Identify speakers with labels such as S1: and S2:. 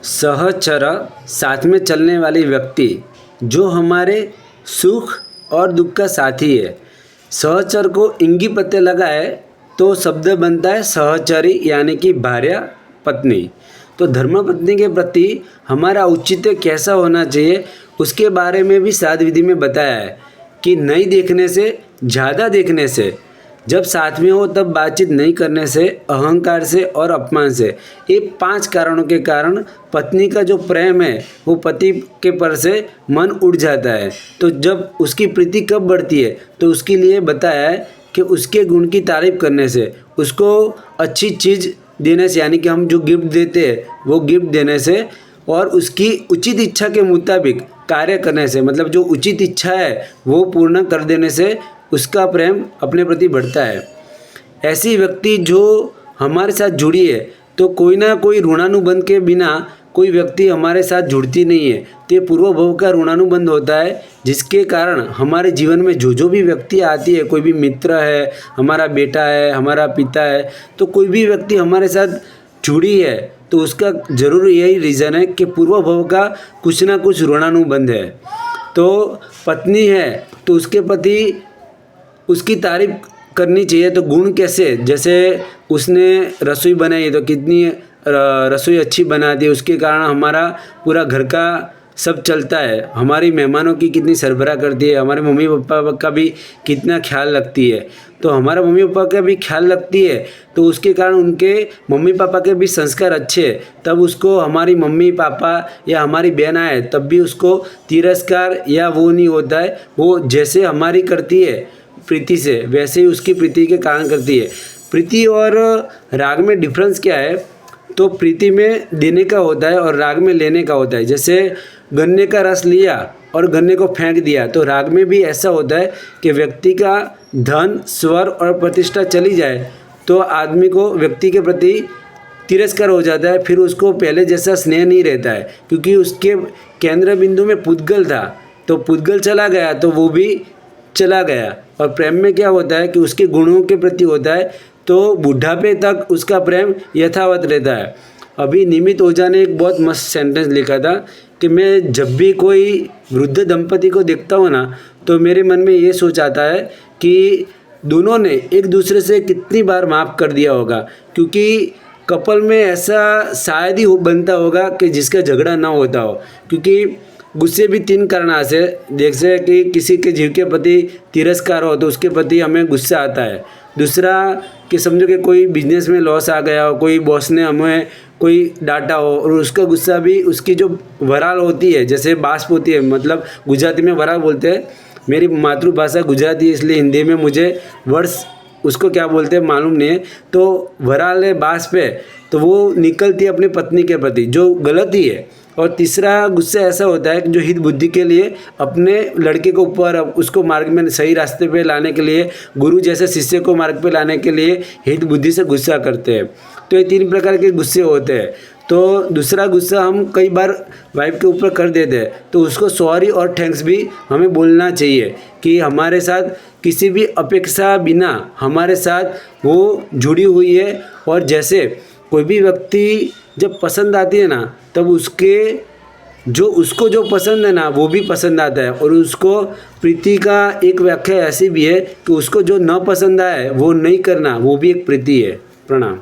S1: सहचर साथ में चलने वाली व्यक्ति जो हमारे सुख और दुख का साथी है। सहचर को इंगी पत्ते लगाए तो शब्द बनता है सहचरी, यानी कि भार्या पत्नी। तो धर्मपत्नी के प्रति हमारा औचित्य कैसा होना चाहिए उसके बारे में भी साध विधि में बताया है कि नहीं देखने से, ज़्यादा देखने से, जब साथ में हो तब बातचीत नहीं करने से, अहंकार से और अपमान से, ये 5 कारणों के कारण पत्नी का जो प्रेम है वो पति के पर से मन उड़ जाता है। तो जब उसकी प्रीति कब बढ़ती है तो उसके लिए बताया है कि उसके गुण की तारीफ करने से, उसको अच्छी चीज़ देने से, यानी कि हम जो गिफ्ट देते हैं वो गिफ्ट देने से, और उसकी उचित इच्छा के मुताबिक कार्य करने से, मतलब जो उचित इच्छा है वो पूर्ण कर देने से उसका प्रेम अपने प्रति बढ़ता है। ऐसी व्यक्ति जो हमारे साथ जुड़ी है तो कोई ना कोई ऋणानुबंध के बिना कोई व्यक्ति हमारे साथ जुड़ती नहीं है। तो ये पूर्व भव का ऋणानुबंध होता है, जिसके कारण हमारे जीवन में जो भी व्यक्ति आती है, कोई भी मित्र है, हमारा बेटा है, हमारा पिता है, तो कोई भी व्यक्ति हमारे साथ जुड़ी है तो उसका ज़रूर यही रीज़न है कि पूर्व भव का कुछ ना कुछ ऋणानुबंध है। तो पत्नी है तो उसके प्रति उसकी तारीफ करनी चाहिए। तो गुण कैसे, जैसे उसने रसोई बनाई है तो कितनी रसोई अच्छी बना दी, उसके कारण हमारा पूरा घर का सब चलता है। हमारी मेहमानों की कितनी सरबराह करती है, हमारे मम्मी पापा का भी कितना ख्याल रखती है। तो हमारा मम्मी पापा का भी ख्याल रखती है तो उसके कारण उनके मम्मी पापा के भी संस्कार अच्छे हैं, तब उसको हमारी मम्मी पापा या हमारी बहन आए तब भी उसको तिरस्कार या वो नहीं होता है। वो जैसे हमारी करती है प्रीति से, वैसे ही उसकी प्रीति के कारण करती है। प्रीति और राग में डिफरेंस क्या है? तो प्रीति में देने का होता है और राग में लेने का होता है। जैसे गन्ने का रस लिया और गन्ने को फेंक दिया, तो राग में भी ऐसा होता है कि व्यक्ति का धन, स्वर और प्रतिष्ठा चली जाए तो आदमी को, व्यक्ति के प्रति तिरस्कार हो जाता है, फिर उसको पहले जैसा स्नेह नहीं रहता है, क्योंकि उसके केंद्र बिंदु में पुद्गल था, तो पुद्गल चला गया तो वो भी चला गया। और प्रेम में क्या होता है कि उसके गुणों के प्रति होता है, तो बुढ़ापे तक उसका प्रेम यथावत रहता है। अभी निमित्त ओझा ने एक बहुत मस्त सेंटेंस लिखा था कि मैं जब भी कोई वृद्ध दंपति को देखता हूँ ना, तो मेरे मन में ये सोच आता है कि दोनों ने एक दूसरे से कितनी बार माफ़ कर दिया होगा, क्योंकि कपल में ऐसा शायद ही बनता होगा कि जिसका झगड़ा ना होता हो। क्योंकि गुस्से भी 3 कारण से, जैसे कि किसी के जीव के प्रति तिरस्कार हो तो उसके प्रति हमें गुस्सा आता है। दूसरा कि समझो कि कोई बिजनेस में लॉस आ गया हो, कोई बॉस ने हमें कोई डांटा हो और उसका गुस्सा भी, उसकी जो वराल होती है, जैसे बाष्प होती है, मतलब गुजराती में वराल बोलते हैं। मेरी मातृभाषा गुजराती है इसलिए हिंदी में मुझे वर्ड्स उसको क्या बोलते हैं मालूम नहीं है। तो वराल है, बाष्प है, तो वो निकलती है अपनी पत्नी के प्रति, जो गलत ही है। और तीसरा गुस्सा ऐसा होता है कि जो हित बुद्धि के लिए अपने लड़के को ऊपर, उसको मार्ग में सही रास्ते पे लाने के लिए, गुरु जैसे शिष्य को मार्ग पे लाने के लिए हित बुद्धि से गुस्सा करते हैं। तो ये 3 प्रकार के गुस्से होते हैं। तो दूसरा गुस्सा हम कई बार वाइफ के ऊपर कर देते हैं, तो उसको सॉरी और थैंक्स भी हमें बोलना चाहिए कि हमारे साथ किसी भी अपेक्षा बिना हमारे साथ वो जुड़ी हुई है। और जैसे कोई भी व्यक्ति जब पसंद आती है ना, तब उसको जो पसंद है ना वो भी पसंद आता है। और उसको प्रीति का एक व्याख्या ऐसी भी है कि उसको जो न पसंद आए वो नहीं करना, वो भी एक प्रीति है। प्रणाम।